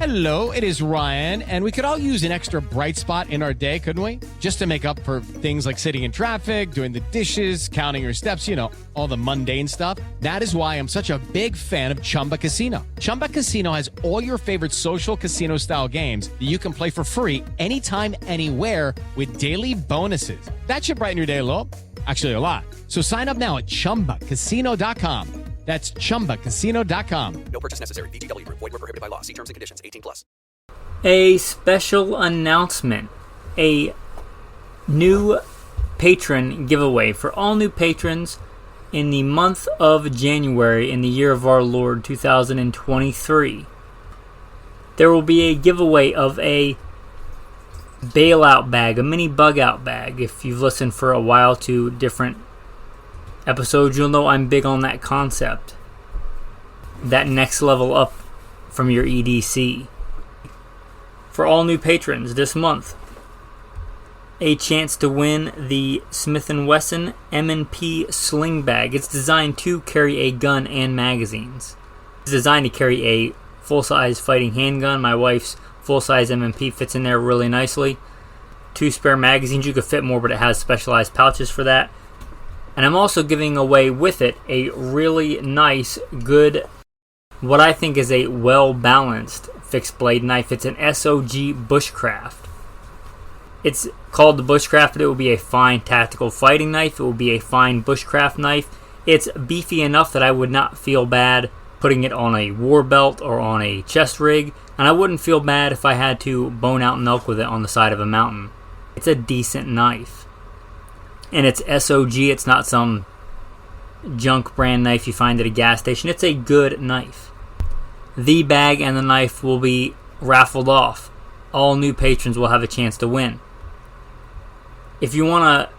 Hello, it is Ryan, and we could all use an extra bright spot in our day, couldn't we? Just to make up for things like sitting in traffic, doing the dishes, counting your steps, you know, all the mundane stuff. That is why I'm such a big fan of Chumba Casino. Chumba Casino has all your favorite social casino-style games that you can play for free anytime, anywhere with daily bonuses. That should brighten your day a little. Actually, a lot. So sign up now at ChumbaCasino.com. That's ChumbaCasino.com. No purchase necessary. VGW Group. Void where prohibited by law. See terms and conditions. 18+. A special announcement. A new patron giveaway for all new patrons in the month of January in the year of our Lord 2023. There will be a giveaway of a bailout bag, a mini bug out bag. If you've listened for a while to different episodes, you'll know I'm big on that concept. That next level up from your EDC. For all new patrons this month, a chance to win the Smith & Wesson M&P sling bag. It's designed to carry a gun and magazines. It's designed to carry a full-size fighting handgun. My wife's full-size M&P fits in there really nicely. 2 spare magazines. You could fit more, but it has specialized pouches for that. And I'm also giving away with it a really nice, good, what I think is a well-balanced fixed blade knife. It's an SOG Bushcraft. It's called the Bushcraft, but it will be a fine tactical fighting knife. It will be a fine Bushcraft knife. It's beefy enough that I would not feel bad putting it on a war belt or on a chest rig. And I wouldn't feel bad if I had to bone out and elk with it on the side of a mountain. It's a decent knife. And it's SOG, it's not some junk brand knife you find at a gas station. It's a good knife. The bag and the knife will be raffled off. All new patrons will have a chance to win. If you want to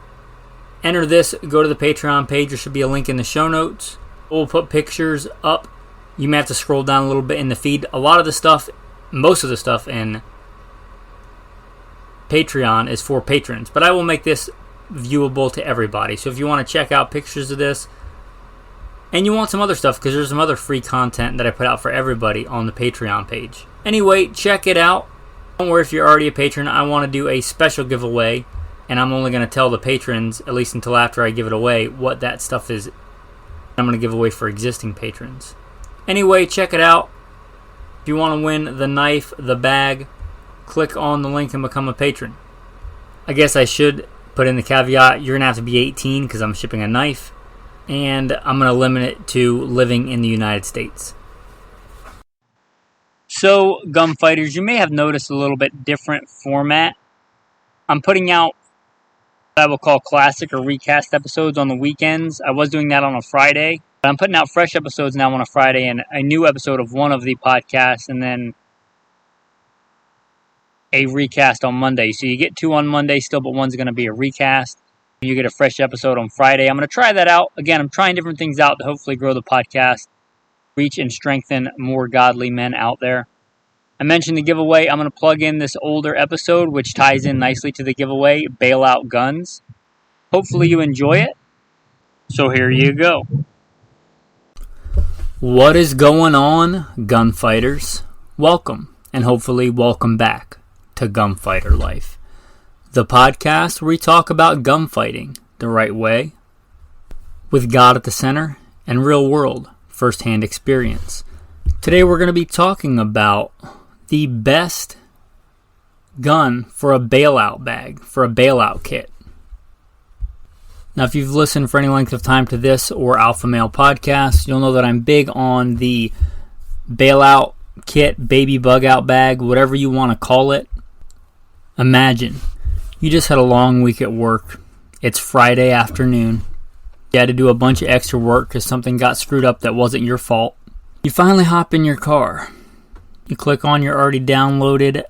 enter this, go to the Patreon page. There should be a link in the show notes. We'll put pictures up. You may have to scroll down a little bit in the feed. A lot of the stuff, most of the stuff in Patreon is for patrons. But I will make this viewable to everybody. So if you want to check out pictures of this and you want some other stuff, because there's some other free content that I put out for everybody on the Patreon page. Anyway, check it out. Don't worry if you're already a patron. I want to do a special giveaway, and I'm only going to tell the patrons, at least until after I give it away, what that stuff is I'm going to give away for existing patrons. Anyway, check it out. If you want to win the knife, the bag, click on the link and become a patron. I guess I should put in the caveat, you're going to have to be 18 because I'm shipping a knife, and I'm going to limit it to living in the United States. So, gunfighters, you may have noticed a little bit different format. I'm putting out what I will call classic or recast episodes on the weekends. I was doing that on a Friday, but I'm putting out fresh episodes now on a Friday and a new episode of one of the podcasts, and then a recast on Monday. So you get 2 on Monday still, but one's going to be a recast. You get a fresh episode on Friday. I'm going to try that out. Again, I'm trying different things out to hopefully grow the podcast, reach and strengthen more godly men out there. I mentioned the giveaway. I'm going to plug in this older episode, which ties in nicely to the giveaway, Bailout Guns. Hopefully you enjoy it. So here you go. What is going on, gunfighters? Welcome, and hopefully welcome back to Gunfighter Life, the podcast where we talk about gunfighting the right way, with God at the center and real world first-hand experience. Today we're going to be talking about the best gun for a bailout bag, for a bailout kit. Now, if you've listened for any length of time to this or Alpha Male podcast, you'll know that I'm big on the bailout kit, baby bug out bag, whatever you want to call it. Imagine you just had a long week at work. It's Friday afternoon. You had to do a bunch of extra work because something got screwed up that wasn't your fault. You finally hop in your car. You click on your already downloaded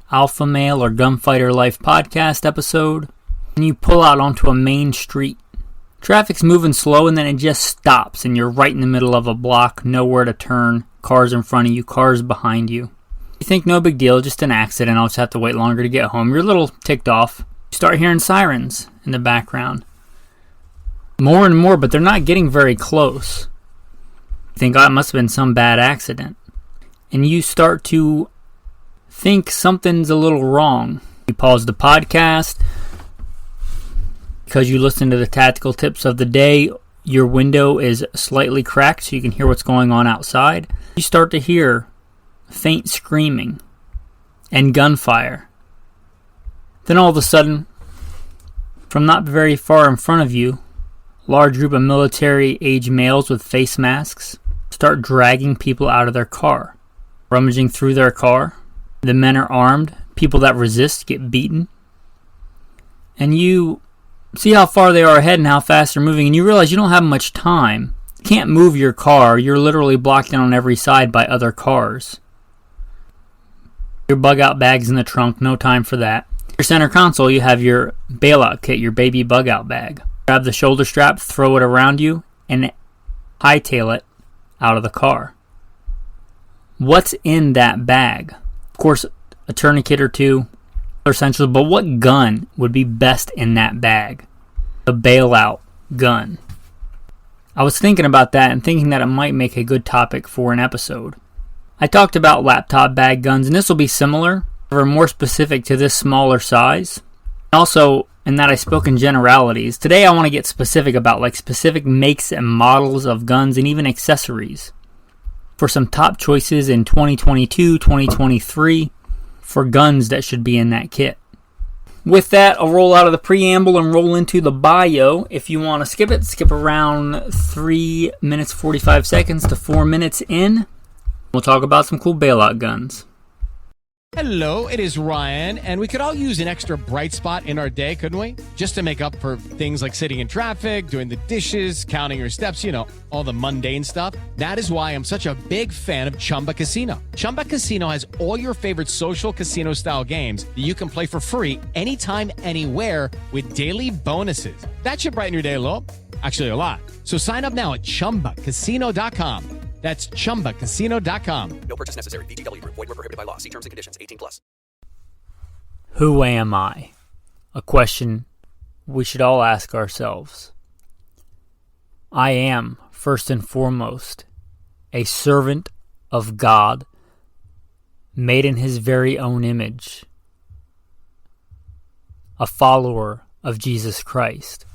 Alpha Male or Gunfighter Life podcast episode, and you pull out onto a main street. Traffic's moving slow, and then it just stops, and you're right in the middle of a block, nowhere to turn, cars in front of you, cars behind you. You think no big deal, just an accident, I'll just have to wait longer to get home. You're a little ticked off. You start hearing sirens in the background. More and more, but they're not getting very close. You think, oh, it must have been some bad accident. And you start to think something's a little wrong. You pause the podcast because you listen to the tactical tips of the day. Your window is slightly cracked so you can hear what's going on outside. You start to hear faint screaming and gunfire. Then all of a sudden, from not very far in front of you, a large group of military-age males with face masks start dragging people out of their car, rummaging through their car. The men are armed. People that resist get beaten. And you see how far they are ahead and how fast they're moving, and you realize you don't have much time. You can't move your car. You're literally blocked in on every side by other cars. Your bug-out bag's in the trunk. No time for that. Your center console, you have your bailout kit, your baby bug-out bag. Grab the shoulder strap, throw it around you, and hightail it out of the car. What's in that bag? Of course, a tourniquet or two are essential, but what gun would be best in that bag? The bailout gun. I was thinking about that and thinking that it might make a good topic for an episode. I talked about laptop bag guns, and this will be similar, or more specific to this smaller size. Also, in that I spoke in generalities. Today I want to get specific about specific makes and models of guns and even accessories for some top choices in 2022, 2023 for guns that should be in that kit. With that, I'll roll out of the preamble and roll into the bio. If you want to skip it, skip around 3 minutes 45 seconds to 4 minutes in. We'll talk about some cool bailout guns. Hello, it is Ryan, and we could all use an extra bright spot in our day, couldn't we? Just to make up for things like sitting in traffic, doing the dishes, counting your steps, all the mundane stuff. That is why I'm such a big fan of Chumba Casino. Chumba Casino has all your favorite social casino-style games that you can play for free anytime, anywhere with daily bonuses. That should brighten your day a little. Actually, a lot. So sign up now at ChumbaCasino.com. That's ChumbaCasino.com. No purchase necessary. VGW Group. Void where prohibited by law. See terms and conditions. 18+. Who am I? A question we should all ask ourselves. I am, first and foremost, a servant of God, made in His very own image, a follower of Jesus Christ,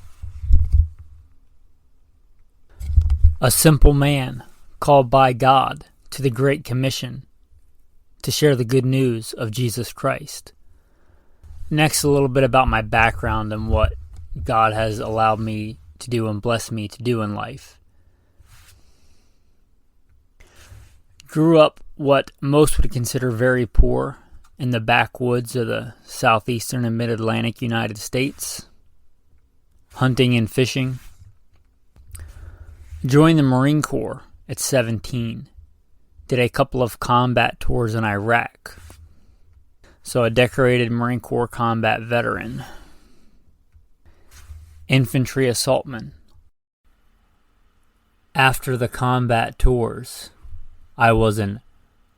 a simple man called by God to the Great Commission to share the good news of Jesus Christ. Next, a little bit about my background and what God has allowed me to do and blessed me to do in life. Grew up what most would consider very poor in the backwoods of the southeastern and mid-Atlantic United States, hunting and fishing. Joined the Marine Corps at 17. Did a couple of combat tours in Iraq. So a decorated Marine Corps combat veteran. Infantry assaultman. After the combat tours, I was an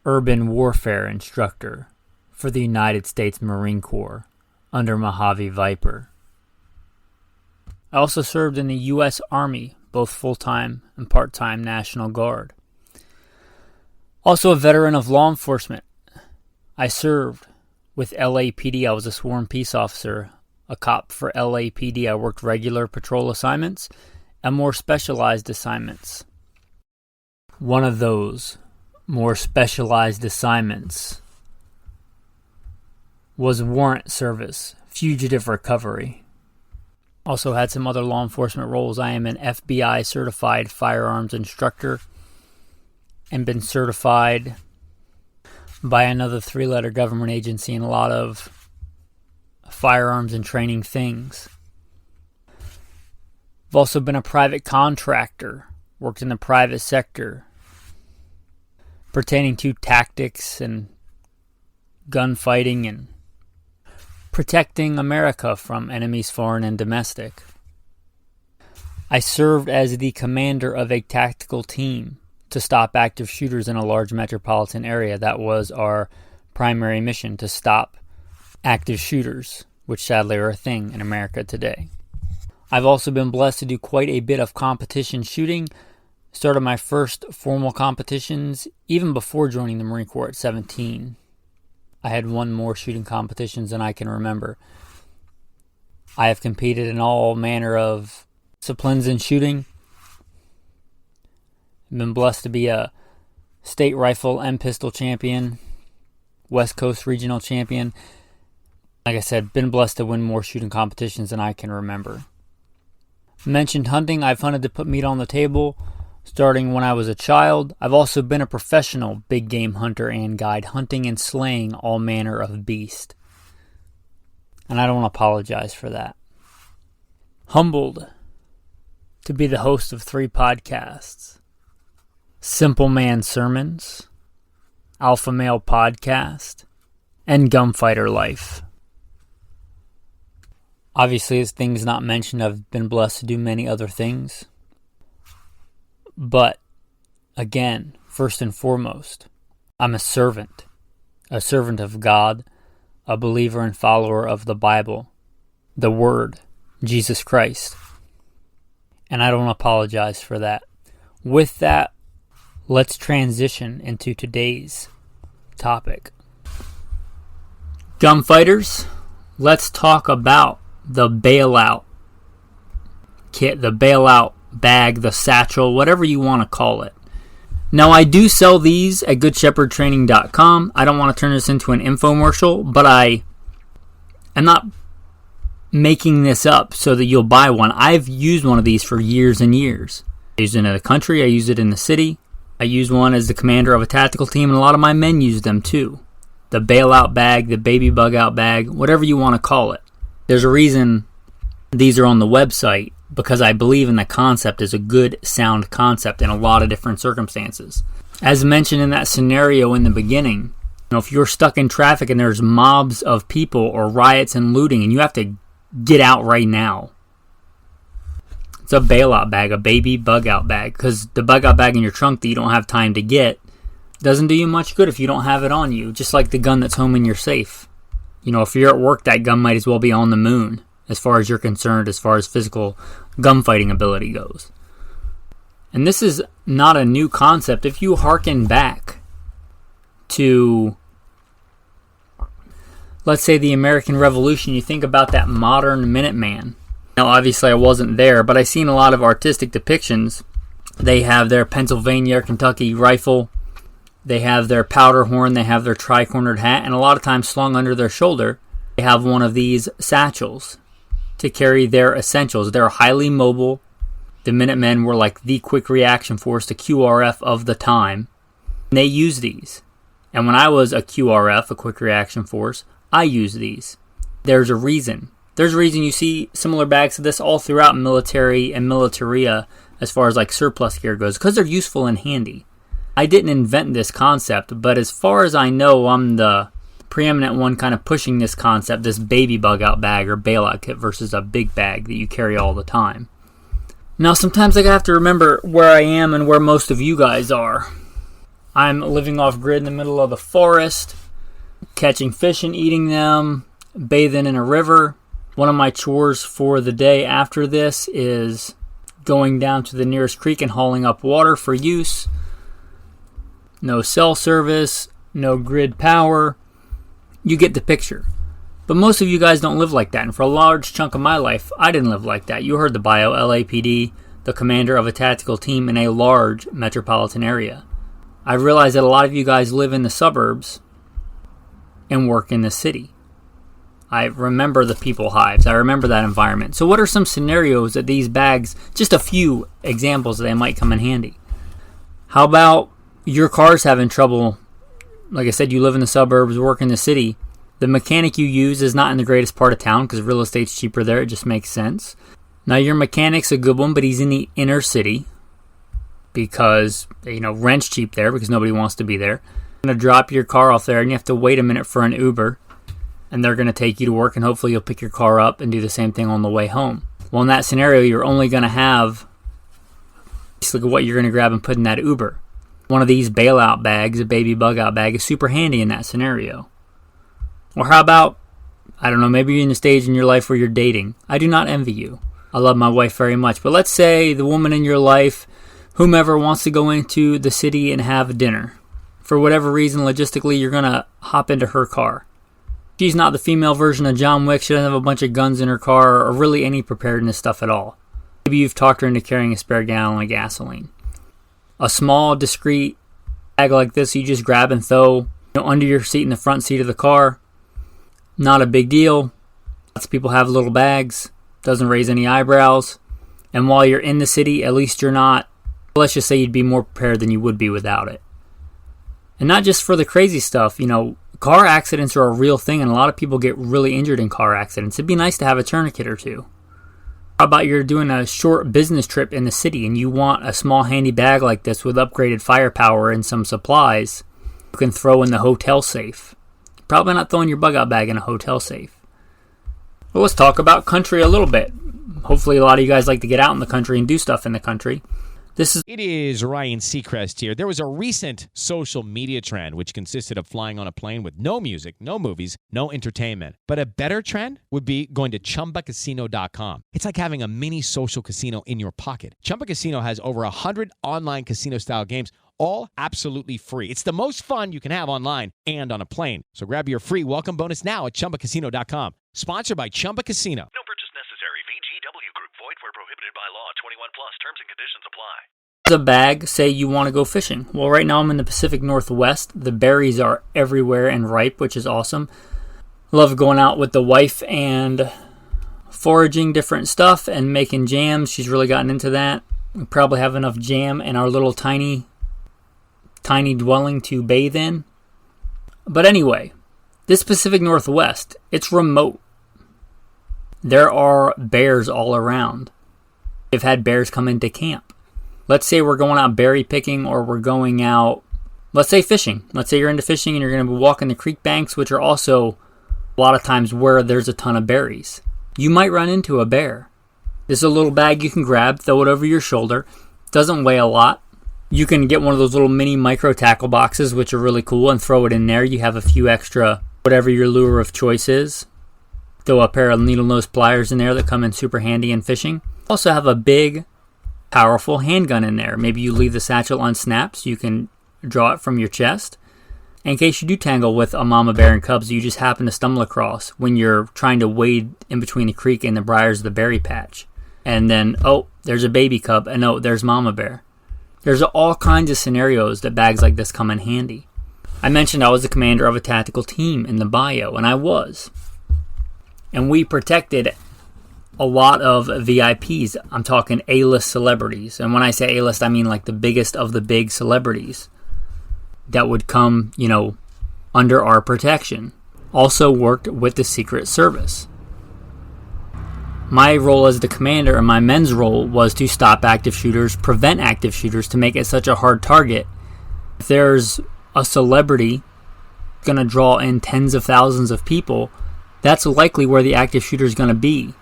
urban warfare instructor for the United States Marine Corps under Mojave Viper. I also served in the U.S. Army, both full-time and part-time National Guard. Also a veteran of law enforcement. I served with L.A.P.D. I was a sworn peace officer, a cop for L.A.P.D. I worked regular patrol assignments and more specialized assignments. One of those more specialized assignments was warrant service, fugitive recovery. Also had some other law enforcement roles. I am an F.B.I. certified firearms instructor and been certified by another 3-letter government agency in a lot of firearms and training things. I've also been a private contractor, worked in the private sector pertaining to tactics and gunfighting and protecting America from enemies foreign and domestic. I served as the commander of a tactical team to stop active shooters in a large metropolitan area. That was our primary mission, to stop active shooters, which sadly are a thing in America today. I've also been blessed to do quite a bit of competition shooting. Started my first formal competitions even before joining the Marine Corps at 17. I had won more shooting competitions than I can remember. I have competed in all manner of disciplines in shooting. I've been blessed to be a state rifle and pistol champion, West Coast regional champion. Like I said, been blessed to win more shooting competitions than I can remember. Mentioned hunting. I've hunted to put meat on the table starting when I was a child. I've also been a professional big game hunter and guide, hunting and slaying all manner of beast. And I don't apologize for that. Humbled to be the host of 3 podcasts. Simple Man Sermons, Alpha Male Podcast, and Gunfighter Life. Obviously, as things not mentioned, I've been blessed to do many other things. But, again, first and foremost, I'm a servant of God, a believer and follower of the Bible, the Word, Jesus Christ. And I don't apologize for that. With that, let's transition into today's topic. Gunfighters, let's talk about the bailout kit, the bailout bag, the satchel, whatever you want to call it. Now, I do sell these at goodshepherdtraining.com. I don't want to turn this into an infomercial, but I'm not making this up so that you'll buy one. I've used one of these for years and years. I use it in the country. I use it in the city. I use one as the commander of a tactical team, and a lot of my men use them too. The bailout bag, the baby bug out bag, whatever you want to call it. There's a reason these are on the website, because I believe in the concept is a good, sound concept in a lot of different circumstances. As mentioned in that scenario in the beginning, if you're stuck in traffic and there's mobs of people or riots and looting and you have to get out right now, it's a bailout bag, a baby bug out bag, because the bug out bag in your trunk that you don't have time to get doesn't do you much good if you don't have it on you, just like the gun that's home in your safe. If you're at work, that gun might as well be on the moon as far as you're concerned, as far as physical gunfighting ability goes. And this is not a new concept. If you hearken back to, let's say, the American Revolution, you think about that modern Minuteman. Now, obviously, I wasn't there, but I've seen a lot of artistic depictions. They have their Pennsylvania or Kentucky rifle. They have their powder horn. They have their tri-cornered hat. And a lot of times slung under their shoulder, they have one of these satchels to carry their essentials. They're highly mobile. The Minutemen were like the quick reaction force, the QRF of the time. And they use these. And when I was a QRF, a quick reaction force, I used these. There's a reason. There's a reason you see similar bags of this all throughout military and militaria as far as like surplus gear goes, because they're useful and handy. I didn't invent this concept, but as far as I know, I'm the preeminent one kind of pushing this concept, this baby bug out bag or bailout kit versus a big bag that you carry all the time. Now, sometimes I have to remember where I am and where most of you guys are. I'm living off grid in the middle of the forest, catching fish and eating them, bathing in a river. One of my chores for the day after this is going down to the nearest creek and hauling up water for use. No cell service, no grid power. You get the picture. But most of you guys don't live like that. And for a large chunk of my life, I didn't live like that. You heard the bio, L.A.P.D, the commander of a tactical team in a large metropolitan area. I realize that a lot of you guys live in the suburbs and work in the city. I remember the people hives. I remember that environment. So what are some scenarios that these bags, just a few examples that they might come in handy? How about your car's having trouble? Like I said, you live in the suburbs, work in the city. The mechanic you use is not in the greatest part of town because real estate's cheaper there. It just makes sense. Now, your mechanic's a good one, but he's in the inner city because, rent's cheap there because nobody wants to be there. You're going to drop your car off there and you have to wait a minute for an Uber, and they're going to take you to work, and hopefully you'll pick your car up and do the same thing on the way home. Well, in that scenario, you're only going to have basically what you're going to grab and put in that Uber. One of these bailout bags, a baby bug out bag, is super handy in that scenario. Or how about, maybe you're in a stage in your life where you're dating. I do not envy you. I love my wife very much. But let's say the woman in your life, whomever, wants to go into the city and have dinner. for whatever reason, logistically, you're going to hop into her car. She's not the female version of John Wick. She doesn't have a bunch of guns in her car or really any preparedness stuff at all. Maybe you've talked her into carrying a spare gallon of gasoline. A small, discreet bag like this you just grab and throw under your seat in the front seat of the car. Not a big deal. Lots of people have little bags. Doesn't raise any eyebrows. And while you're in the city, at least you're not, let's just say you'd be more prepared than you would be without it. And not just for the crazy stuff, car accidents are a real thing, and a lot of people get really injured in car accidents. It'd be nice to have a tourniquet or two. How about you're doing a short business trip in the city and you want a small handy bag like this with upgraded firepower and some supplies you can throw in the hotel safe. Probably not throwing your bug out bag in a hotel safe. Well, let's talk about country a little bit. Hopefully a lot of you guys like to get out in the country and do stuff in the country. It is Ryan Seacrest here. There was a recent social media trend which consisted of flying on a plane with no music, no movies, no entertainment. But a better trend would be going to ChumbaCasino.com. It's like having a mini social casino in your pocket. Chumba Casino has over 100 online casino-style games, all absolutely free. It's the most fun you can have online and on a plane. So grab your free welcome bonus now at ChumbaCasino.com. Sponsored by Chumba Casino. No purchase necessary. VGW Group. Void where prohibited by law. 21 plus. Terms and conditions apply. A bag, say you want to go fishing. Well, right now I'm in the Pacific Northwest. The berries are everywhere and ripe, which is awesome. Love going out with the wife and foraging different stuff and making jams. She's really gotten into that. We probably have enough jam in our little tiny dwelling to bathe in. But anyway, this Pacific Northwest, it's remote. There are bears all around. We've had bears come into camp. Let's say we're going out berry picking or we're going out, let's say fishing. Let's say you're into fishing and you're going to be walking the creek banks, which are also a lot of times where there's a ton of berries. You might run into a bear. This is a little bag you can grab, throw it over your shoulder. Doesn't weigh a lot. You can get one of those little mini micro tackle boxes, which are really cool, and throw it in there. You have a few extra, whatever your lure of choice is. Throw a pair of needle nose pliers in there that come in super handy in fishing. Also have a big, powerful handgun in there. Maybe you leave the satchel unsnapped so you can draw it from your chest. In case you do tangle with a mama bear and cubs you just happen to stumble across when you're trying to wade in between the creek and the briars of the berry patch. And then, oh, there's a baby cub, and oh, there's mama bear. There's all kinds of scenarios that bags like this come in handy. I mentioned I was the commander of a tactical team in the bio, and I was. And we protected a lot of VIPs. I'm talking A-list celebrities. And when I say A-list, I mean like the biggest of the big celebrities that would come, under our protection. Also worked with the Secret Service. My role as the commander and my men's role was to stop active shooters, prevent active shooters, to make it such a hard target. If there's a celebrity going to draw in tens of thousands of people, that's likely where the active shooter is going to be,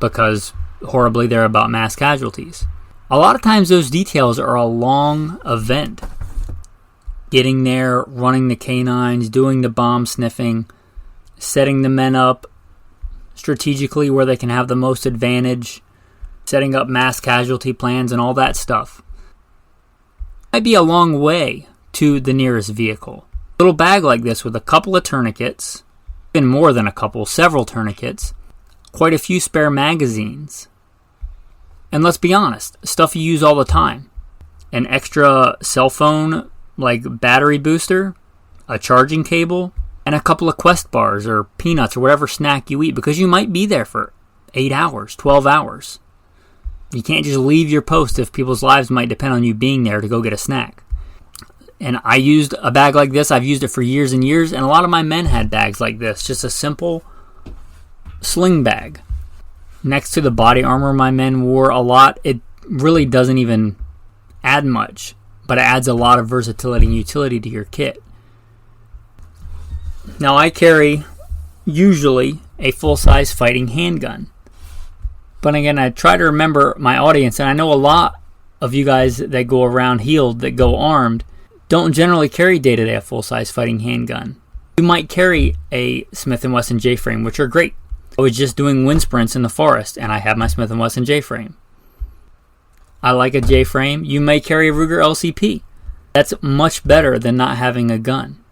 because horribly they're about mass casualties. A lot of times those details are a long event. Getting there, running the canines, doing the bomb sniffing, setting the men up strategically where they can have the most advantage, setting up mass casualty plans and all that stuff. Might be a long way to the nearest vehicle. A little bag like this with a couple of tourniquets, even more than a couple, several tourniquets, quite a few spare magazines. And let's be honest, stuff you use all the time. An extra cell phone, like battery booster, a charging cable, and a couple of Quest bars or peanuts or whatever snack you eat, because you might be there for 8 hours, 12 hours. You can't just leave your post if people's lives might depend on you being there to go get a snack. And I used a bag like this. I've used it for years and years, and a lot of my men had bags like this. Just a simple sling bag. Next to the body armor my men wore a lot, it really doesn't even add much, but it adds a lot of versatility and utility to your kit. Now I carry, usually, a full-size fighting handgun. But again, I try to remember my audience, and I know a lot of you guys that go around heeled, that go armed, don't generally carry day-to-day a full-size fighting handgun. You might carry a Smith & Wesson J-frame, which are great. I was just doing wind sprints in the forest, and I have my Smith & Wesson J-frame. I like a J-frame. You may carry a Ruger LCP. That's much better than not having a gun.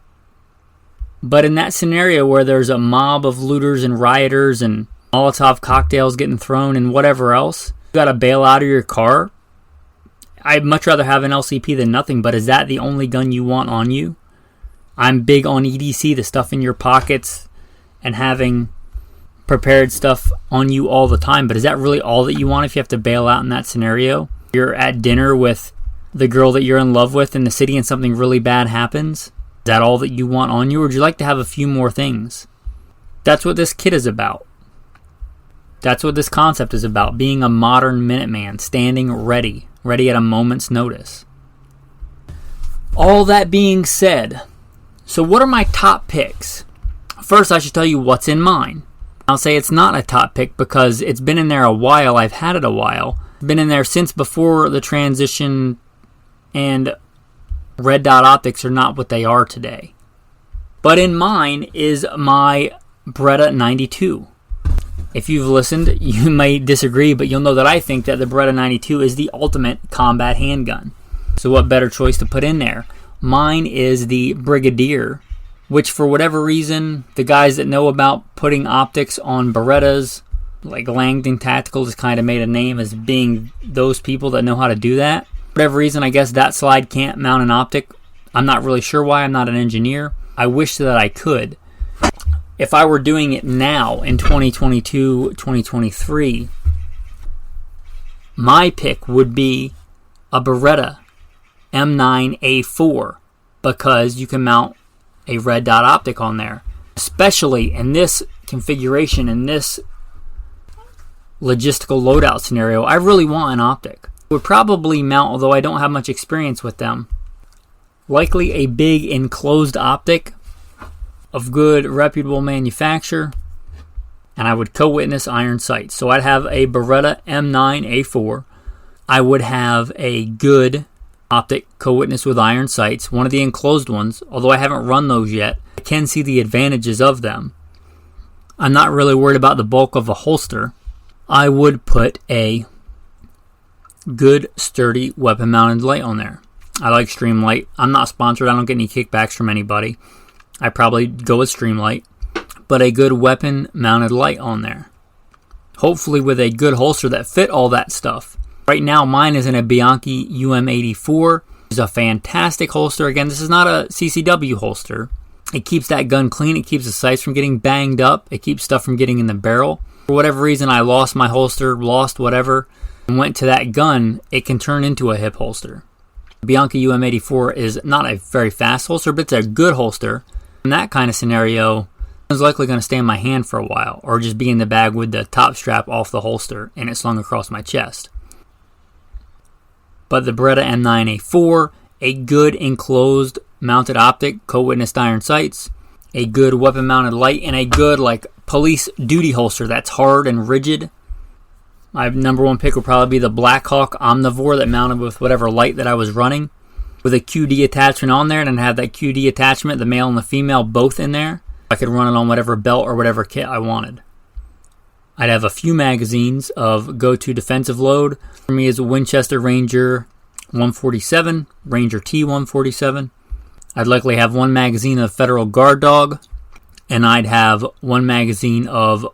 But in that scenario where there's a mob of looters and rioters and Molotov cocktails getting thrown and whatever else, you got to bail out of your car. I'd much rather have an LCP than nothing, but is that the only gun you want on you? I'm big on EDC, the stuff in your pockets, and having prepared stuff on you all the time, but is that really all that you want if you have to bail out in that scenario? You're at dinner with the girl that you're in love with in the city and something really bad happens? Is that all that you want on you, or would you like to have a few more things? That's what this kit is about. That's what this concept is about, being a modern Minuteman, standing ready at a moment's notice. All that being said, so what are my top picks? First, I should tell you what's in mine. I'll say it's not a top pick because it's been in there a while. I've had it a while. It's been in there since before the transition, and red dot optics are not what they are today. But in mine is my Beretta 92. If you've listened, you may disagree, but you'll know that I think that the Beretta 92 is the ultimate combat handgun. So what better choice to put in there? Mine is the Brigadier, which for whatever reason, the guys that know about putting optics on Berettas, like Langdon Tactical, just kind of made a name as being those people that know how to do that. For whatever reason, I guess that slide can't mount an optic. I'm not really sure why. I'm not an engineer. I wish that I could. If I were doing it now in 2022, 2023, my pick would be a Beretta M9A4 because you can mount a red dot optic on there. Especially in this configuration, in this logistical loadout scenario, I really want an optic. Would probably mount, although I don't have much experience with them, likely a big enclosed optic of good reputable manufacturer, and I would co-witness iron sights. So I'd have a Beretta M9A4. I would have a good optic co-witness with iron sights, one of the enclosed ones, although I haven't run those yet. I can see the advantages of them. I'm not really worried about the bulk of a holster. I would put a good, sturdy, weapon-mounted light on there. I like Streamlight. I'm not sponsored. I don't get any kickbacks from anybody. I probably go with Streamlight. But a good weapon-mounted light on there. Hopefully with a good holster that fit all that stuff. Right now, mine is in a Bianchi UM84. It's a fantastic holster. Again, this is not a CCW holster. It keeps that gun clean. It keeps the sights from getting banged up. It keeps stuff from getting in the barrel. For whatever reason, I lost my holster, lost whatever, and went to that gun. It can turn into a hip holster. Bianchi UM84 is not a very fast holster, but it's a good holster. In that kind of scenario, it's likely going to stay in my hand for a while, or just be in the bag with the top strap off the holster and it slung across my chest. But the Beretta M9A4, a good enclosed mounted optic, co-witnessed iron sights, a good weapon mounted light, and a good police duty holster that's hard and rigid. My number one pick would probably be the Blackhawk Omnivore that mounted with whatever light that I was running, with a QD attachment on there, and then have that QD attachment, the male and the female, both in there. I could run it on whatever belt or whatever kit I wanted. I'd have a few magazines of go-to defensive load. For me is Winchester Ranger 147, Ranger T147. I'd likely have one magazine of Federal Guard Dog, and I'd have one magazine of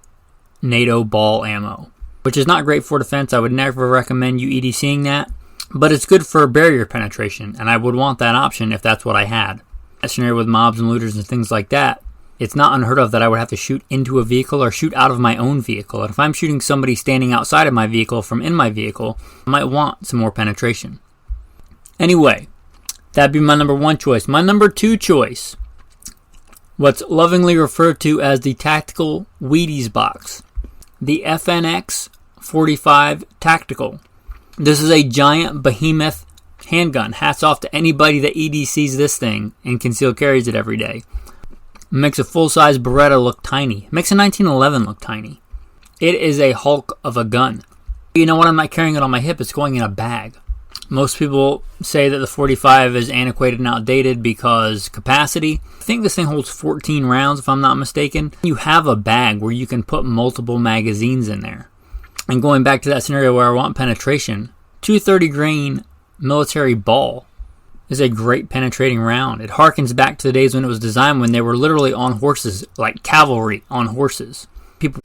NATO ball ammo, which is not great for defense. I would never recommend you EDCing that, but it's good for barrier penetration, and I would want that option if that's what I had. That scenario with mobs and looters and things like that, it's not unheard of that I would have to shoot into a vehicle or shoot out of my own vehicle. And if I'm shooting somebody standing outside of my vehicle from in my vehicle, I might want some more penetration. Anyway, that'd be my number one choice. My number two choice, what's lovingly referred to as the Tactical Wheaties box, the FNX 45 Tactical. This is a giant behemoth handgun. Hats off to anybody that EDCs this thing and concealed carries it every day. It makes a full-size Beretta look tiny. It makes a 1911 look tiny. It is a hulk of a gun. You know what? I'm not carrying it on my hip. It's going in a bag. Most people say that the 45 is antiquated and outdated because capacity. I think this thing holds 14 rounds, if I'm not mistaken. You have a bag where you can put multiple magazines in there. And going back to that scenario where I want penetration, 230 grain military ball is a great penetrating round. It harkens back to the days when it was designed when they were literally on horses, like cavalry on horses.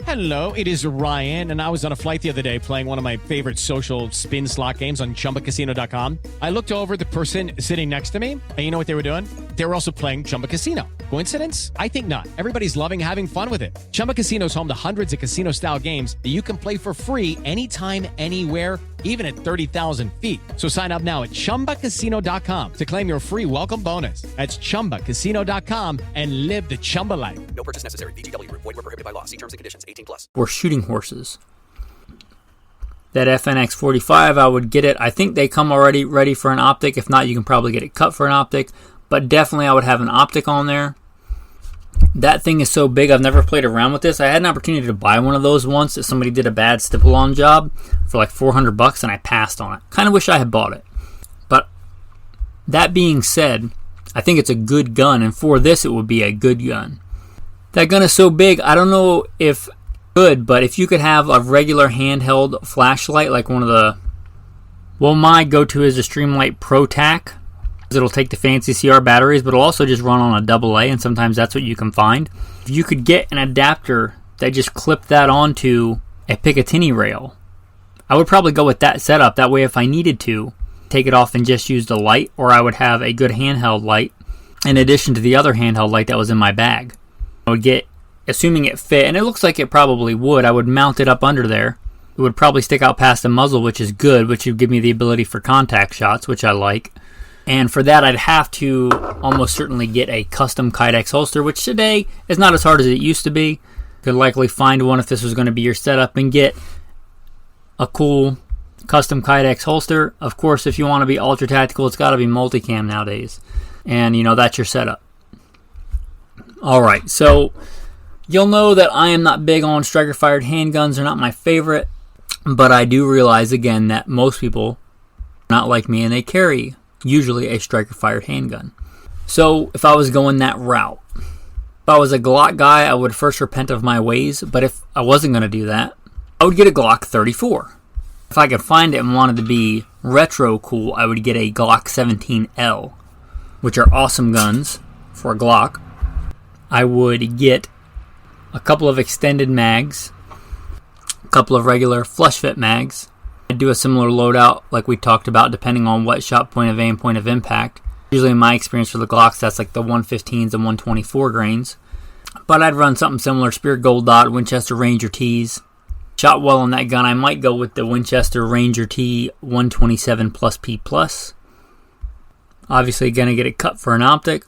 Hello, it is Ryan, and I was on a flight the other day playing one of my favorite social spin slot games on ChumbaCasino.com. I looked over at the person sitting next to me, and you know what they were doing? They were also playing Chumba Casino. Coincidence? I think not. Everybody's loving having fun with it. Chumba Casino is home to hundreds of casino-style games that you can play for free anytime, anywhere, even at 30,000 feet. So sign up now at ChumbaCasino.com to claim your free welcome bonus. That's ChumbaCasino.com and live the Chumba life. No purchase necessary. VGW Group. Void where prohibited by law. See terms and conditions. 18+. Or shooting horses. That FNX 45, I would get it. I think they come already ready for an optic. If not, you can probably get it cut for an optic. But definitely I would have an optic on there. That thing is so big, I've never played around with this. I had an opportunity to buy one of those once that somebody did a bad stipple-on job for like $400 and I passed on it. Kind of wish I had bought it. But that being said, I think it's a good gun, and for this it would be a good gun. That gun is so big, I don't know if good, but if you could have a regular handheld flashlight like one of the... Well, my go-to is a Streamlight Pro Tac. It'll take the fancy CR batteries, but it'll also just run on a AA, and sometimes that's what you can find. If you could get an adapter that just clipped that onto a Picatinny rail, I would probably go with that setup. That way, if I needed to, take it off and just use the light, or I would have a good handheld light in addition to the other handheld light that was in my bag. I would get, assuming it fit, and it looks like it probably would, I would mount it up under there. It would probably stick out past the muzzle, which is good, which would give me the ability for contact shots, which I like. And for that, I'd have to almost certainly get a custom Kydex holster, which today is not as hard as it used to be. Could likely find one if this was going to be your setup and get a cool custom Kydex holster. Of course, if you want to be ultra tactical, it's got to be multicam nowadays. And, that's your setup. Alright, so you'll know that I am not big on striker-fired handguns. They're not my favorite. But I do realize, again, that most people are not like me and they carry usually a striker-fired handgun. So if I was going that route, if I was a Glock guy, I would first repent of my ways. But if I wasn't going to do that, I would get a Glock 34. If I could find it and wanted to be retro cool, I would get a Glock 17L, which are awesome guns for a Glock. I would get a couple of extended mags, a couple of regular flush fit mags. I'd do a similar loadout like we talked about depending on what shot point of aim, point of impact. Usually in my experience for the Glocks, that's like the 115s and 124 grains. But I'd run something similar, Spear Gold Dot, Winchester Ranger Ts. Shot well on that gun, I might go with the Winchester Ranger T 127 plus P+. Obviously going to get it cut for an optic.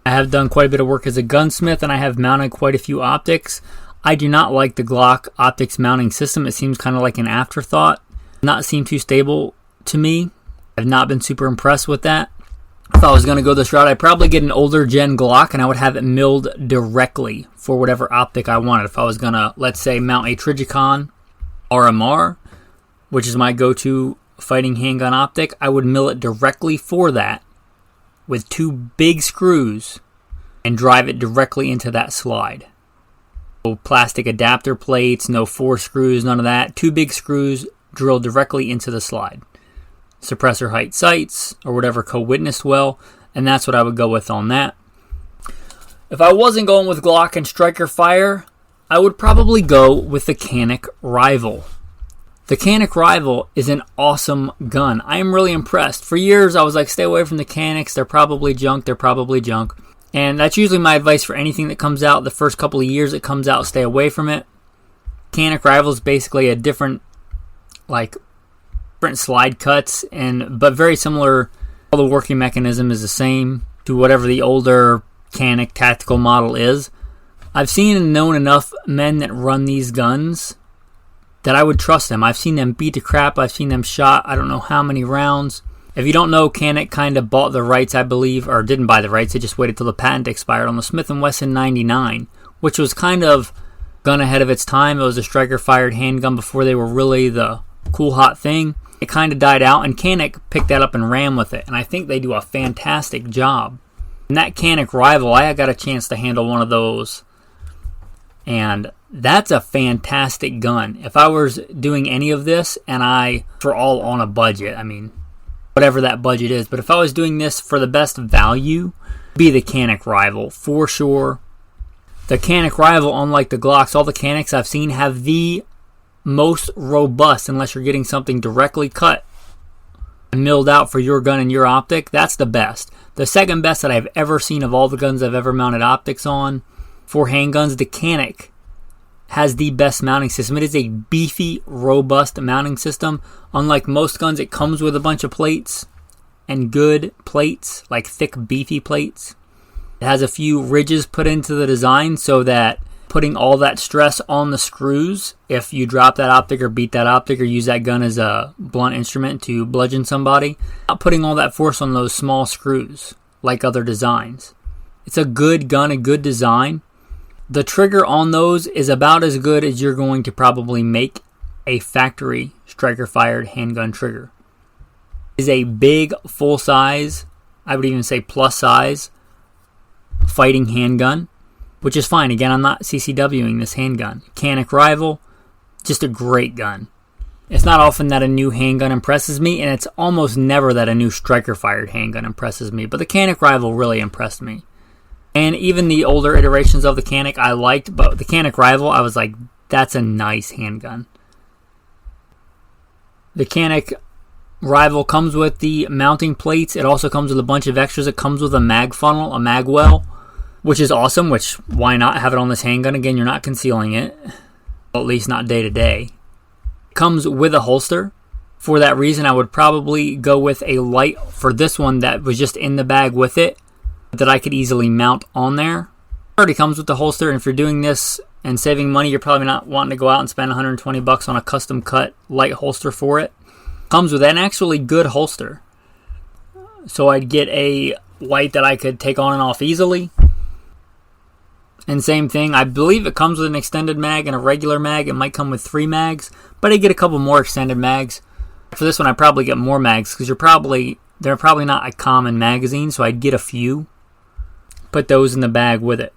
I have done quite a bit of work as a gunsmith and I have mounted quite a few optics. I do not like the Glock optics mounting system. It seems kind of like an afterthought. Not seem too stable to me. I've not been super impressed with that. If I was going to go this route, I'd probably get an older gen Glock and I would have it milled directly for whatever optic I wanted. If I was going to, let's say, mount a Trijicon RMR, which is my go-to fighting handgun optic, I would mill it directly for that with two big screws and drive it directly into that slide. No plastic adapter plates, no 4 screws, none of that. 2 big screws drilled directly into the slide. Suppressor height sights or whatever co-witnessed well, and that's what I would go with on that. If I wasn't going with Glock and striker fire, I would probably go with the Canik Rival. The Canik Rival is an awesome gun. I am really impressed. For years I was like, stay away from the Caniks, they're probably junk. And that's usually my advice for anything that comes out. The first couple of years it comes out, stay away from it. Canik Rival is basically a different slide cuts, but very similar. All the working mechanism is the same to whatever the older Canik tactical model is. I've seen and known enough men that run these guns that I would trust them. I've seen them beat to crap. I've seen them shot I don't know how many rounds. If you don't know, Canik kind of bought the rights, I believe, or didn't buy the rights. They just waited till the patent expired on the Smith & Wesson 99, which was kind of gun ahead of its time. It was a striker-fired handgun before they were really the cool, hot thing. It kind of died out, and Canik picked that up and ran with it, and I think they do a fantastic job. And that Canik Rival, I got a chance to handle one of those, and that's a fantastic gun. If I was doing any of this, and for all on a budget, whatever that budget is. But if I was doing this for the best value, it'd be the Canic Rival for sure. The Canic Rival, unlike the Glocks, all the Canics I've seen have the most robust, unless you're getting something directly cut and milled out for your gun and your optic, that's the best. The second best that I've ever seen of all the guns I've ever mounted optics on for handguns, the Canic has the best mounting system. It is a beefy, robust mounting system. Unlike most guns, it comes with a bunch of plates, and good plates, like thick, beefy plates. It has a few ridges put into the design so that putting all that stress on the screws, if you drop that optic or beat that optic or use that gun as a blunt instrument to bludgeon somebody, not putting all that force on those small screws like other designs. It's a good gun, a good design. The trigger on those is about as good as you're going to probably make a factory striker-fired handgun trigger. It is a big, full-size, I would even say plus-size, fighting handgun, which is fine. Again, I'm not CCWing this handgun. Canic Rival, just a great gun. It's not often that a new handgun impresses me, and it's almost never that a new striker-fired handgun impresses me, but the Canic Rival really impressed me. And even the older iterations of the Canic I liked, but the Canic Rival, I was like, that's a nice handgun. The Canic Rival comes with the mounting plates. It also comes with a bunch of extras. It comes with a mag funnel, a mag well, which is awesome, which why not have it on this handgun? Again, you're not concealing it, well, at least not day to day. It comes with a holster. For that reason, I would probably go with a light for this one that was just in the bag with it, that I could easily mount on there. It already comes with the holster, and if you're doing this and saving money, you're probably not wanting to go out and spend $120 on a custom cut light holster for it. Comes with an actually good holster. So I'd get a light that I could take on and off easily. And same thing, I believe it comes with an extended mag and a regular mag. It might come with 3 mags, but I get a couple more extended mags. For this one, I probably get more mags because they're probably not a common magazine, so I'd get a few. Put those in the bag with it.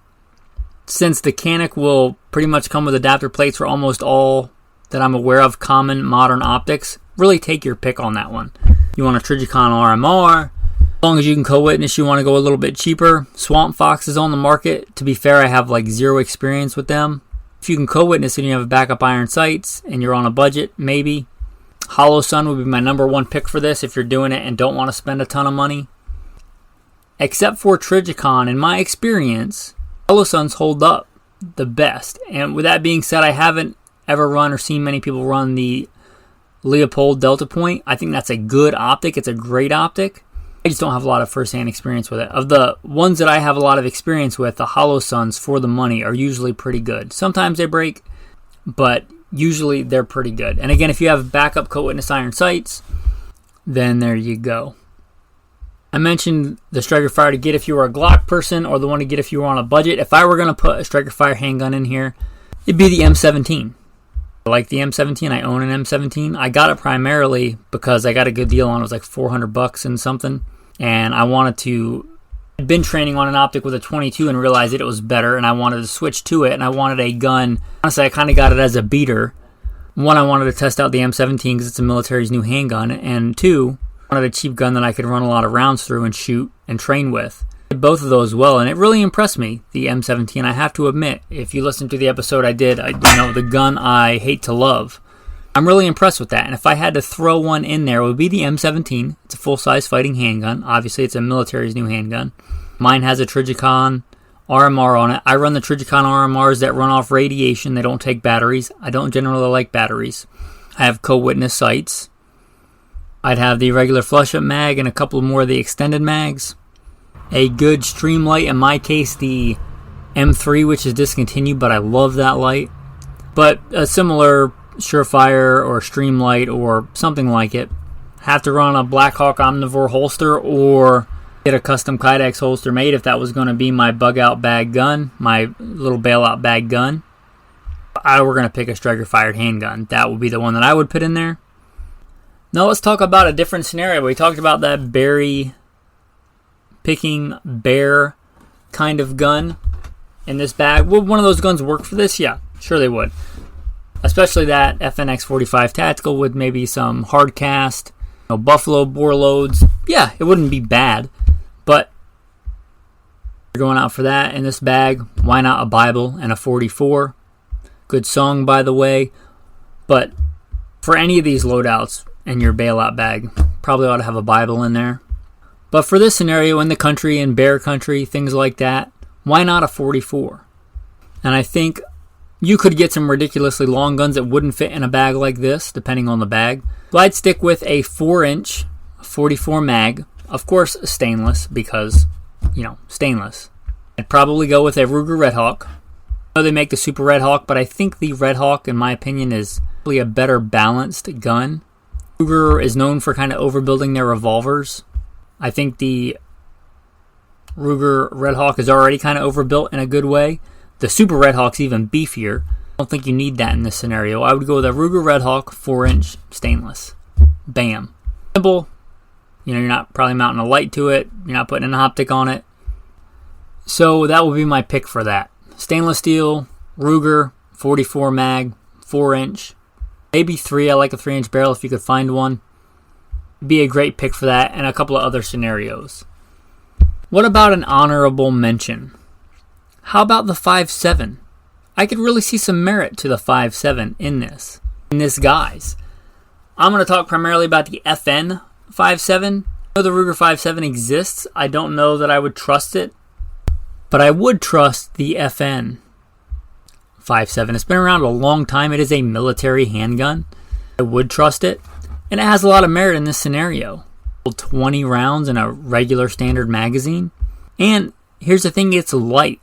Since the Canic will pretty much come with adapter plates for almost all that I'm aware of common modern optics, really take your pick on that one. You want a Trijicon RMR. As long as you can co-witness, you want to go a little bit cheaper. Swamp Fox is on the market. To be fair, I have like 0 experience with them. If you can co-witness and you have backup iron sights and you're on a budget, maybe. Hollow Sun would be my number 1 pick for this if you're doing it and don't want to spend a ton of money. Except for Trijicon, in my experience, Hollow Suns hold up the best. And with that being said, I haven't ever run or seen many people run the Leopold Delta Point. I think that's a good optic. It's a great optic. I just don't have a lot of first-hand experience with it. Of the ones that I have a lot of experience with, the Hollow Suns for the money are usually pretty good. Sometimes they break, but usually they're pretty good. And again, if you have backup co-witness iron sights, then there you go. I mentioned the striker fire to get if you were a Glock person or the one to get if you were on a budget. If I were going to put a striker fire handgun in here, it'd be the M17. I like the M17. I own an M17. I got it primarily because I got a good deal on it. It was like $400 and something. And I'd been training on an optic with a 22 and realized that it was better, and I wanted to switch to it, and I wanted a gun. Honestly, I kind of got it as a beater. 1, I wanted to test out the M17 because it's the military's new handgun, and 2, I wanted a cheap gun that I could run a lot of rounds through and shoot and train with. I did both of those well, and it really impressed me, the M17. I have to admit, if you listen to the episode I did, the gun I hate to love, I'm really impressed with that. And if I had to throw one in there, it would be the M17. It's a full-size fighting handgun. Obviously, it's a military's new handgun. Mine has a Trijicon RMR on it. I run the Trijicon RMRs that run off radiation. They don't take batteries. I don't generally like batteries. I have co-witness sights. I'd have the regular flush-up mag and a couple more of the extended mags. A good stream light, in my case, the M3, which is discontinued, but I love that light. But a similar Surefire or Streamlight or something like it. Have to run a Blackhawk Omnivore holster or get a custom Kydex holster made if that was going to be my bug-out bag gun, my little bailout bag gun. If I were going to pick a striker-fired handgun, that would be the one that I would put in there. Now let's talk about a different scenario. We talked about that berry-picking bear kind of gun in this bag. Would one of those guns work for this? Yeah, sure they would. Especially that FNX 45 Tactical with maybe some hard cast, buffalo bore loads. Yeah, it wouldn't be bad, but you're going out for that in this bag. Why not a Bible and a 44? Good song, by the way. But for any of these loadouts in your bailout bag, probably ought to have a Bible in there. But for this scenario, in the country, in bear country, things like that, why not a 44? And I think you could get some ridiculously long guns that wouldn't fit in a bag like this, depending on the bag. So I'd stick with a 4-inch 44 mag. Of course, stainless, because, stainless. I'd probably go with a Ruger Red Hawk. I know they make the Super Red Hawk, but I think the Red Hawk, in my opinion, is probably a better balanced gun. Ruger is known for kind of overbuilding their revolvers. I think the Ruger Red Hawk is already kind of overbuilt in a good way. The Super Red Hawk's even beefier. I don't think you need that in this scenario. I would go with a Ruger Red Hawk 4-inch stainless. Bam. Simple. You're not probably mounting a light to it. You're not putting an optic on it. So that would be my pick for that. Stainless steel, Ruger, 44 mag, 4-inch. Maybe 3. I like a 3-inch barrel if you could find one. Be a great pick for that, and a couple of other scenarios. What about an honorable mention? How about the 5.7? I could really see some merit to the 5.7 in this guise. I'm going to talk primarily about the FN 5.7. I know the Ruger 5.7 exists. I don't know that I would trust it, but I would trust the FN 5.7. It's been around a long time. It is a military handgun. I would trust it, and it has a lot of merit in this scenario. 20 rounds in a regular standard magazine. And here's the thing, it's light.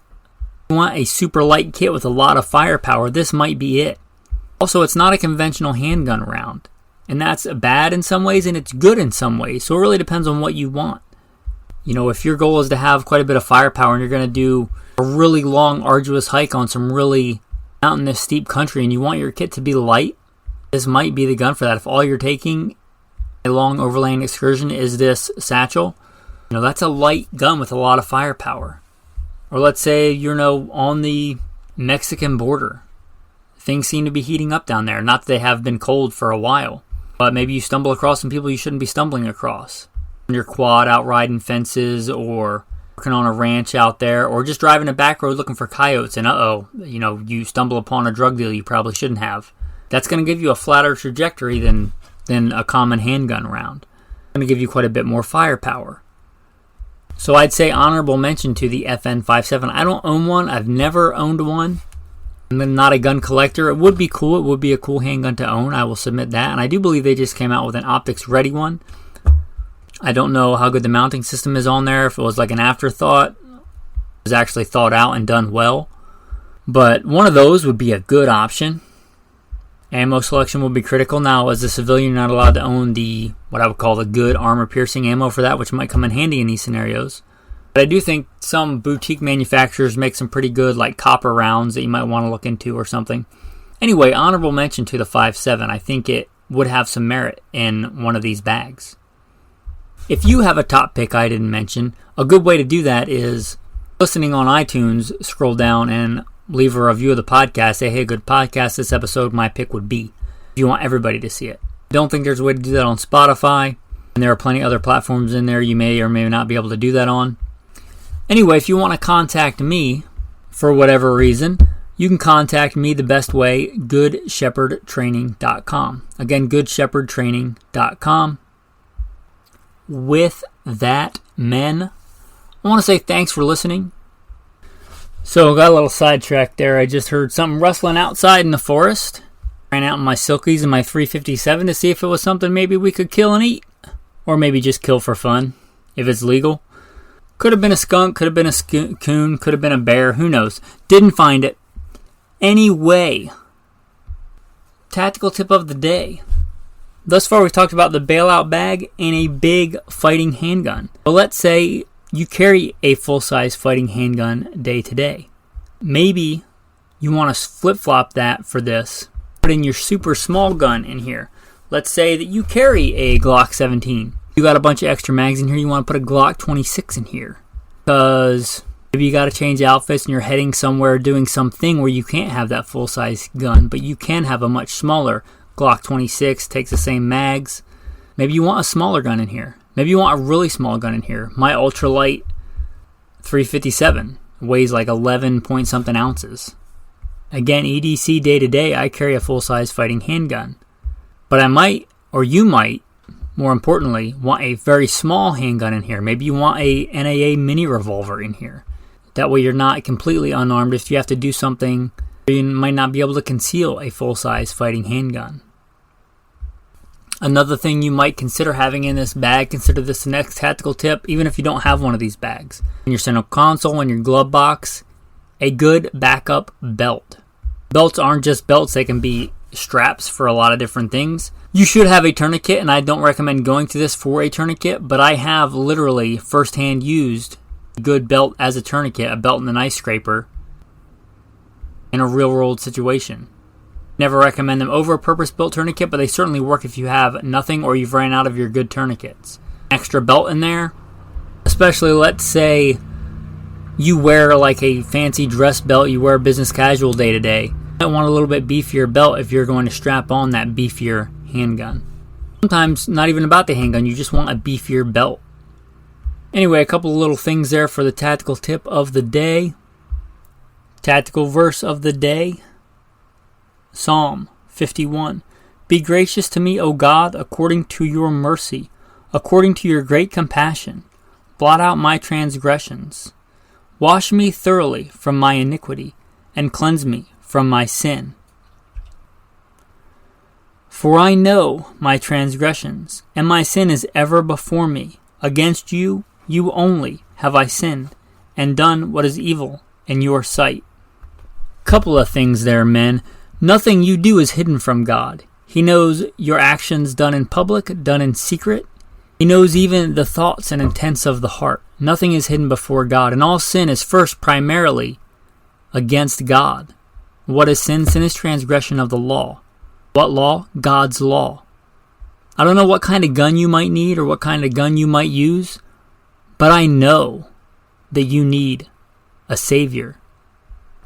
If you want a super light kit with a lot of firepower, this might be it. Also, it's not a conventional handgun round. And that's bad in some ways, and it's good in some ways. So it really depends on what you want. If your goal is to have quite a bit of firepower and you're going to do a really long, arduous hike on some really mountainous, steep country, and you want your kit to be light, this might be the gun for that. If all you're taking a long overland excursion is this satchel, that's a light gun with a lot of firepower. Or let's say you're on the Mexican border. Things seem to be heating up down there. Not that they have been cold for a while, but maybe you stumble across some people you shouldn't be stumbling across. On your quad out riding fences, or working on a ranch out there, or just driving a back road looking for coyotes, and you stumble upon a drug deal you probably shouldn't have. That's going to give you a flatter trajectory than a common handgun round. It's going to give you quite a bit more firepower. So I'd say honorable mention to the FN 5.7. I don't own one. I've never owned one. I'm not a gun collector. It would be cool. It would be a cool handgun to own. I will submit that. And I do believe they just came out with an optics ready one. I don't know how good the mounting system is on there. If it was like an afterthought, it was actually thought out and done well. But one of those would be a good option. Ammo selection will be critical. Now, as a civilian, you're not allowed to own what I would call the good armor-piercing ammo for that, which might come in handy in these scenarios. But I do think some boutique manufacturers make some pretty good, copper rounds that you might want to look into or something. Anyway, honorable mention to the 5.7. I think it would have some merit in one of these bags. If you have a top pick I didn't mention, a good way to do that is listening on iTunes, scroll down and leave a review of the podcast. Say, hey, good podcast, this episode, my pick would be. If you want everybody to see it. Don't think there's a way to do that on Spotify. And there are plenty of other platforms in there you may or may not be able to do that on. Anyway, if you want to contact me for whatever reason, you can contact me the best way, goodshepherdtraining.com. Again, goodshepherdtraining.com. With that, men, I want to say thanks for listening. So, got a little sidetracked there. I just heard something rustling outside in the forest. Ran out in my silkies and my 357 to see if it was something maybe we could kill and eat. Or maybe just kill for fun, if it's legal. Could have been a skunk, could have been a coon, could have been a bear, who knows. Didn't find it. Anyway, tactical tip of the day. Thus far, we've talked about the bailout bag and a big fighting handgun. Well, let's say you carry a full-size fighting handgun day to day. Maybe you want to flip-flop that for this. Put in your super small gun in here. Let's say that you carry a Glock 17. You got a bunch of extra mags in here. You want to put a Glock 26 in here. Because maybe you got to change outfits and you're heading somewhere doing something where you can't have that full-size gun. But you can have a much smaller Glock 26. Takes the same mags. Maybe you want a smaller gun in here. Maybe you want a really small gun in here. My ultralight 357 weighs like 11 point something ounces. Again, EDC day to day, I carry a full-size fighting handgun. But I might, or you might, more importantly, want a very small handgun in here. Maybe you want a N.R.A. mini revolver in here. That way you're not completely unarmed. If you have to do something, you might not be able to conceal a full-size fighting handgun. Another thing you might consider having in this bag, consider this the next tactical tip, even if you don't have one of these bags. In your center console, in your glove box, a good backup belt. Belts aren't just belts, they can be straps for a lot of different things. You should have a tourniquet, and I don't recommend going to this for a tourniquet, but I have literally firsthand used a good belt as a tourniquet, a belt and an ice scraper, in a real world situation. Never recommend them over a purpose-built tourniquet, but they certainly work if you have nothing or you've ran out of your good tourniquets. Extra belt in there, especially let's say you wear like a fancy dress belt, you wear business casual day to day. You might want a little bit beefier belt if you're going to strap on that beefier handgun. Sometimes not even about the handgun, you just want a beefier belt. Anyway, a couple of little things there for the tactical tip of the day. Tactical verse of the day. Psalm 51. Be gracious to me, O God, according to your mercy, according to your great compassion. Blot out my transgressions. Wash me thoroughly from my iniquity, and cleanse me from my sin. For I know my transgressions, and my sin is ever before me. Against you, you only, have I sinned, and done what is evil in your sight. Couple of things there, men. Nothing you do is hidden from God. He knows your actions done in public, done in secret. He knows even the thoughts and intents of the heart. Nothing is hidden before God, and all sin is first primarily against God. What is sin? Sin is transgression of the law. What law? God's law. I don't know what kind of gun you might need or what kind of gun you might use, but I know that you need a Savior.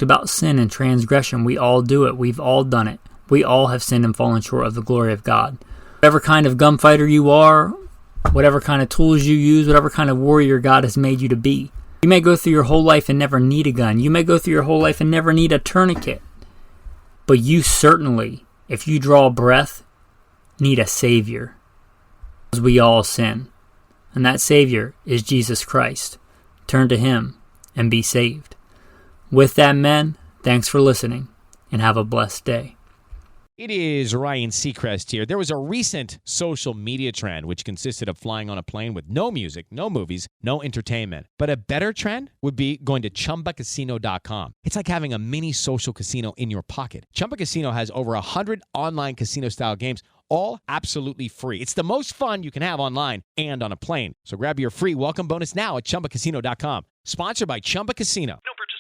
About sin and transgression, we all do it. We've all done it. We all have sinned and fallen short of the glory of God. Whatever kind of gunfighter you are, whatever kind of tools you use, whatever kind of warrior God has made you to be. You may go through your whole life and never need a gun. You may go through your whole life and never need a tourniquet. But you certainly, if you draw breath, need a Savior. Because we all sin. And that Savior is Jesus Christ. Turn to Him and be saved. With that, men, thanks for listening, and have a blessed day. It is Ryan Seacrest here. There was a recent social media trend which consisted of flying on a plane with no music, no movies, no entertainment. But a better trend would be going to ChumbaCasino.com. It's like having a mini social casino in your pocket. Chumba Casino has over 100 online casino-style games, all absolutely free. It's the most fun you can have online and on a plane. So grab your free welcome bonus now at ChumbaCasino.com. Sponsored by Chumba Casino. No purchase